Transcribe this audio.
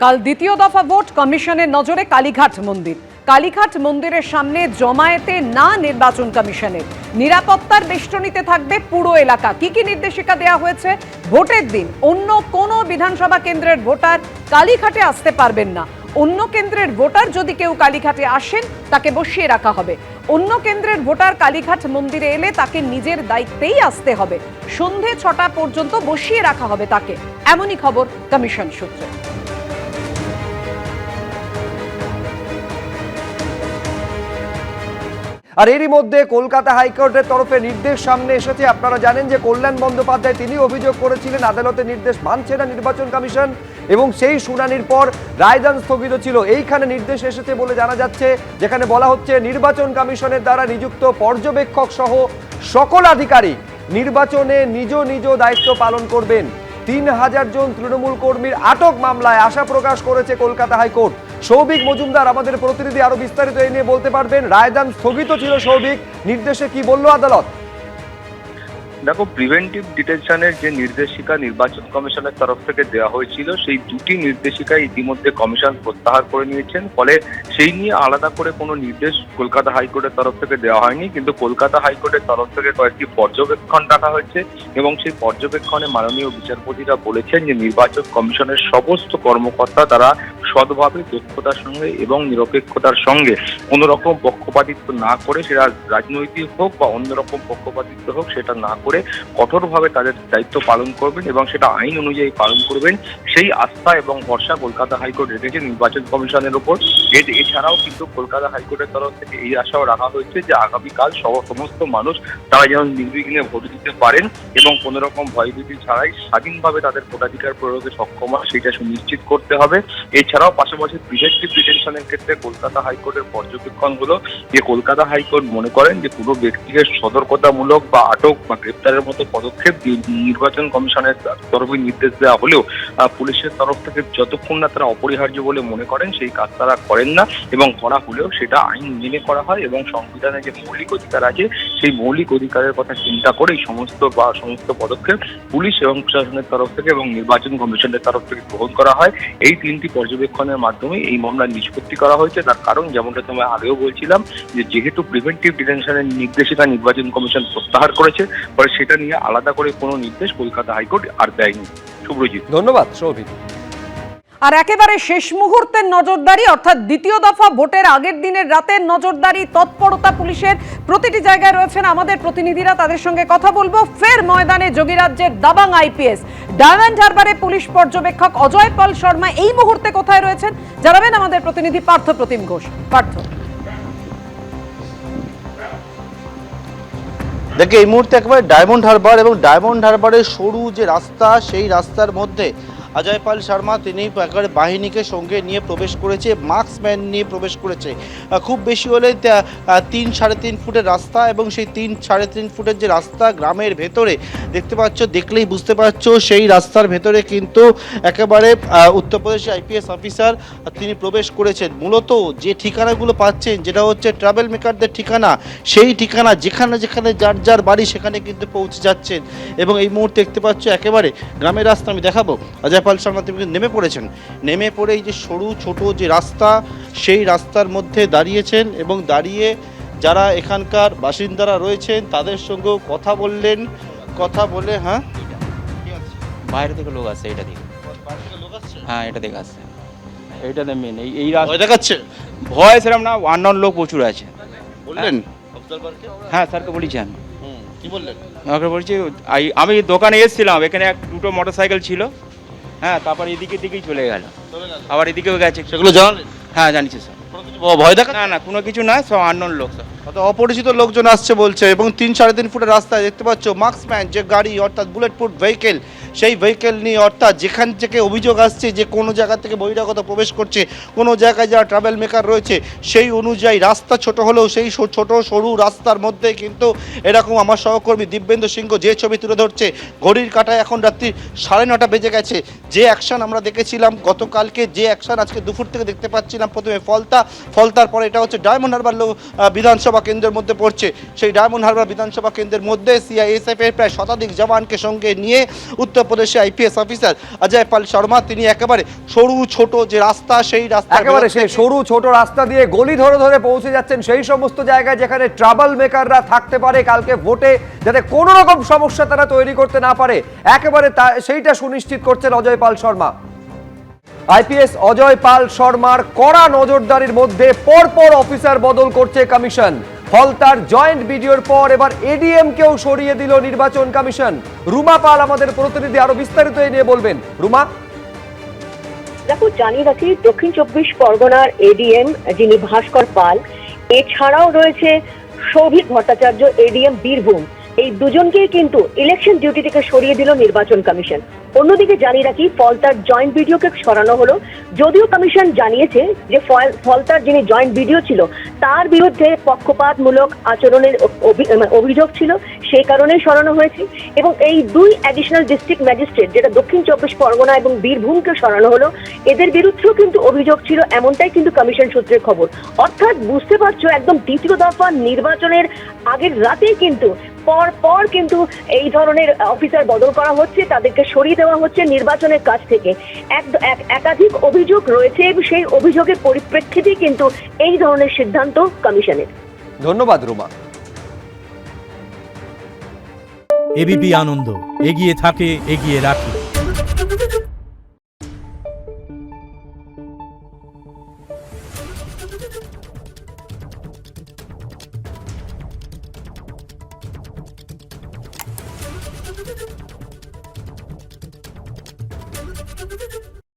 কাল দ্বিতীয় দফা ভোট, কমিশনের নজরে কালীঘাট মন্দির। কালীঘাট মন্দিরের সামনে জমায়েতে না নির্বাচন কমিশনের। নিরাপত্তার বেষ্টনীতে থাকবে পুরো এলাকা। কি কি নির্দেশিকা দেওয়া হয়েছে? ভোটের দিন অন্য কোনো বিধানসভা কেন্দ্রের ভোটার কালীঘাটে আসতে পারবেন না। অন্য কেন্দ্রের ভোটার যদি কেউ কালীঘাটে আসেন তাকে বসিয়ে রাখা হবে। অন্য কেন্দ্রের ভোটার কালীঘাট মন্দিরে এলে তাকে নিজের দায়িত্বেই আসতে হবে। সন্ধে 6টা পর্যন্ত বসিয়ে রাখা হবে তাকে, এমনই খবর কমিশন সূত্রে। আর এরই মধ্যে কলকাতা হাইকোর্টের তরফে নির্দেশ সামনে এসেছে। আপনারা জানেন যে কল্যাণ বন্দ্যোপাধ্যায় তিনি অভিযোগ করেছিলেন আদালতের নির্দেশ মানছে না নির্বাচন কমিশন, এবং সেই শুনানির পর রায়দান স্থগিত ছিল। এইখানে নির্দেশ এসেছে বলে জানা যাচ্ছে, যেখানে বলা হচ্ছে নির্বাচন কমিশনের দ্বারা নিযুক্ত পর্যবেক্ষক সহ সকল আধিকারিক নির্বাচনে নিজ নিজ দায়িত্ব পালন করবেন। 3000 জন তৃণমূল কর্মীর আটক মামলায় আশা প্রকাশ করেছে কলকাতা হাইকোর্ট। সৌভিক মজুমদার আমাদের প্রতিনিধি আরো বিস্তারিত এই নিয়ে বলতে পারবেন। রায়দান স্থগিত ছিল সৌভিক, নির্দেশে কি বলল আদালত? দেখো, প্রিভেন্টিভ ডিটেনশনের যে নির্দেশিকা নির্বাচন কমিশনের তরফ থেকে দেওয়া হয়েছিল, সেই দুটি নির্দেশিকা ইতিমধ্যে কমিশন প্রত্যাহার করে নিয়েছেন। ফলে সেই নিয়ে আলাদা করে কোনো নির্দেশ কলকাতা হাইকোর্টের তরফ থেকে দেওয়া হয়নি, কিন্তু কলকাতা হাইকোর্টের তরফ থেকে কয়েকটি পর্যবেক্ষণ ডাকা হয়েছে এবং সেই পর্যবেক্ষণে মাননীয় বিচারপতিরা বলেছেন যে নির্বাচন কমিশনের সমস্ত কর্মকর্তা তারা সৎভাবে, দক্ষতার সঙ্গে এবং নিরপেক্ষতার সঙ্গে কোনো রকম পক্ষপাতিত্ব না করে, সেটা রাজনৈতিক হোক বা অন্যরকম পক্ষপাতিত্ব হোক, সেটা না করে কঠোরভাবে তাদের দায়িত্ব পালন করবেন এবং সেটা আইন অনুযায়ী পালন করবেন। সেই আস্থা এবং ভরসা কলকাতা হাইকোর্ট রেখেছে নির্বাচন কমিশনের উপর। এছাড়াও কিন্তু কলকাতা হাইকোর্টের তরফ থেকে এই আশাও রাখা হয়েছে যে আগামীকাল সমস্ত মানুষ তারা যেন নির্বিঘ্নে ভোট দিতে পারেন এবং কোনো রকম ভয়ভীতি ছাড়াই স্বাধীনভাবে তাদের ভোটাধিকার প্রয়োগে সক্ষম হয় সেটা সুনিশ্চিত করতে হবে। এছাড়াও পাশাপাশি প্রিভেন্টিভ ডিটেনশনের ক্ষেত্রে কলকাতা হাইকোর্টের পর্যবেক্ষণ হলো যে কলকাতা হাইকোর্ট মনে করেন যে কোনো ব্যক্তিকে সতর্কতামূলক বা আটক বা গ্রেপ্তারের মতো পদক্ষেপ নির্বাচন কমিশনের তরফে নির্দেশ দেওয়া হলেও পুলিশের তরফ থেকে যতক্ষণ না তারা অপরিহার্য বলে মনে করেন সেই কাজ তারা করেন না, এবং করা হলেও সেটা আইন মেনে করা হয় এবং সংবিধানে যে মৌলিক অধিকার আছে সেই মৌলিক অধিকারের কথা চিন্তা করেই সমস্ত পদক্ষেপ পুলিশ এবং প্রশাসনের তরফ থেকে এবং নির্বাচন কমিশনের তরফ থেকে গ্রহণ করা হয়। এই 3টি পর্যবেক্ষণের মাধ্যমে এই মামলা নিষ্পত্তি করা হয়েছে। তার কারণ যেমনটা তোমায় আগেও বলছিলাম যে যেহেতু প্রিভেন্টিভ ডিটেনশনের নির্দেশিকা নির্বাচন কমিশন প্রত্যাহার করেছে, ফলে সেটা নিয়ে আলাদা করে কোনো নির্দেশ কলকাতা হাইকোর্ট আর দেয়নি। শুভ্রজিৎ, ধন্যবাদ সৌভিক। আর একেবারে শেষ মুহূর্তের নজরদারি, অর্থাৎ দ্বিতীয় দফা ভোটের আগের দিনের রাতের নজরদারি, তৎপরতা পুলিশের প্রতিটি জায়গায় রয়েছেন আমাদের প্রতিনিধিরা। তাদের সঙ্গে কথা বলবো। ফের ময়দানে যোগীরাজ্যের দাবাং আইপিএস। ডায়মন্ড হারবারে পুলিশ পর্যবেক্ষক অজয় পাল শর্মা এই মুহূর্তে কোথায় রয়েছেন জানাবেন আমাদের প্রতিনিধি পার্থ প্রতিম ঘোষ। পার্থ, দেখে এই মুহূর্তে একেবারে ডায়মন্ড হারবার এবং ডায়মন্ড হারবারের সরু যে রাস্তা, সেই রাস্তার মধ্যে অজয় পাল শর্মা তিনি একেবারে বাহিনীকে সঙ্গে নিয়ে প্রবেশ করেছে, মার্কসম্যান নিয়ে প্রবেশ করেছে। খুব বেশি হলে 3-3.5 ফুটের রাস্তা, এবং সেই 3-3.5 ফুটের যে রাস্তা গ্রামের ভেতরে দেখতে পাচ্ছ, দেখলেই বুঝতে পারছো সেই রাস্তার ভেতরে কিন্তু একেবারে উত্তরপ্রদেশের আইপিএস অফিসার তিনি প্রবেশ করেছেন। মূলত যে ঠিকানাগুলো পাচ্ছেন, যেটা হচ্ছে ট্রাভেল মেকারদের ঠিকানা, সেই ঠিকানা যেখানে যেখানে যার যার বাড়ি সেখানে কিন্তু পৌঁছে যাচ্ছেন। এবং এই মুহূর্তে দেখতে পাচ্ছ একেবারে গ্রামের রাস্তা আমি দেখাবো। অজয় পাল শর্মা তিনি নেমে পড়েছেন, নেমে পড়ে এই যে সরু ছোট যে রাস্তা, সেই রাস্তার মধ্যে দাঁড়িয়েছেন এবং দাঁড়িয়ে যারা এখানকার বাসিন্দারা রয়েছেন তাদের সঙ্গেও কথা বললেন। কথা বলে হ্যাঁ বাইরে থেকে লোক আসছে, এটা দিকে হ্যাঁ এটা দেখে আসছে, এইটাতে মেন এই রাস্তা দেখাচ্ছে। ভয় সেরকম না, আননোন লোক প্রচুর আছে। বললেন হ্যাঁ স্যারকে বলেছি আমি। কি বললেন? আমাকে বলছি আমি দোকানে এসেছিলাম, এখানে দুটো মোটরসাইকেল ছিল, হ্যাঁ তারপর এদিকে দিকেই চলে গেল, আবার এদিকেও গেছে। সেগুলো জানালেন? হ্যাঁ জানিছি স্যার। ভয় দেখা না না কোনো কিছু নয়, সব আননোন লোক স্যার। অপরিচিত লোকজন আসছে বলছে। এবং 3-3.5 ফুটের রাস্তায় দেখতে পাচ্ছ মার্কসম্যান যে গাড়ি, অর্থাৎ বুলেট প্রুফ ভেহিকেল, সেই ভেহিকেল নিয়ে, অর্থাৎ যেখান থেকে অভিযোগ আসছে যে কোনো জায়গা থেকে বহিরাগত প্রবেশ করছে, কোনো জায়গায় যারা ট্রাভেল মেকার রয়েছে, সেই অনুযায়ী রাস্তা ছোট হলেও সেই ছোট সরু রাস্তার মধ্যে কিন্তু এরকম আমার সহকর্মী দিব্যেন্দু সিংহ যে ছবি তুলে ধরছে, ঘড়ির কাঁটায় এখন রাত্রি 9:30 বেজে গেছে। যে অ্যাকশন আমরা দেখেছিলাম গতকালকে, যে অ্যাকশন আজকে দুপুর থেকে দেখতে পাচ্ছিলাম, প্রথমে ফলতার পরে এটা হচ্ছে ডায়মন্ড হারবার বিধানসভা কেন্দ্রের মধ্যে পড়ছে। সেই ডায়মন্ড হারবার বিধানসভা কেন্দ্রের মধ্যে সিআইএসএফ এর প্রায় শতাধিক জওয়ানকে সঙ্গে নিয়ে উত্তর উত্তরপ্রদেশে আইপিএস অফিসার অজয় পাল শর্মা তিনি একেবারে সরু ছোট যে রাস্তা সেই রাস্তা একেবারে সেই সরু ছোট রাস্তা দিয়ে গলি ধরে ধরে পৌঁছে যাচ্ছেন সেই সমস্ত জায়গায় যেখানে ট্রাবল মেকাররা থাকতে পারে কালকে ভোটে, যাতে কোনো রকম সমস্যা তারা তৈরি করতে না পারে, একেবারে সেইটা সুনিশ্চিত করছেন অজয় পাল শর্মা। আইপিএস অজয় পাল শর্মার কড়া নজরদারির মধ্যে পরপর অফিসার বদল করছে কমিশন। ফলতার জয়েন্ট ভিডিওর পর এবার এডিএম কেও সরিয়ে দিল নির্বাচন কমিশন। রুমা পাল আমাদের প্রতিনিধি আরো বিস্তারিত এই নিয়ে বলবেন। রুমা, দেখো জানিয়ে রাখি, দক্ষিণ 24 পরগনার এডিএম যিনি ভাস্কর পাল, এছাড়াও রয়েছে সৌভিক ভট্টাচার্য এডিএম বীরভূম, এই দুজনকেই কিন্তু ইলেকশন ডিউটি থেকে সরিয়ে দিল নির্বাচন কমিশন। অন্যদিকে জানিয়ে রাখি, ফলতার জয়েন্ট ভিডিওকে সরানো হলো, যদিও কমিশন জানিয়েছে যে ফলতার যিনি জয়েন্ট ভিডিও ছিল তার বিরুদ্ধে পক্ষপাতমূলক আচরণের অভিযোগ ছিল, সেই কারণেই সরানো হয়েছে। এবং এই দুই অ্যাডিশনাল ডিস্ট্রিক্ট ম্যাজিস্ট্রেট, যেটা দক্ষিণ 24 পরগনা এবং বীরভূমকে সরানো হলো, এদের বিরুদ্ধেও কিন্তু অভিযোগ ছিল, এমনটাই কিন্তু কমিশন সূত্রের খবর। অর্থাৎ বুঝতে পারছো, একদম দ্বিতীয় দফা নির্বাচনের আগের রাতেই কিন্তু পর কিন্তু এই ধরনের অফিসার বদল করা হচ্ছে, তাদেরকে সরিয়ে দেওয়া হচ্ছে নির্বাচনের কাছ থেকে। একাধিক অভিযোগ রয়েছে এবং সেই অভিযোগের পরিপ্রেক্ষিতেই কিন্তু এই ধরনের সিদ্ধান্ত কমিশনের। ধন্যবাদ রুমা। এবিপি আনন্দ, এগিয়ে থাকে, এগিয়ে রাখে।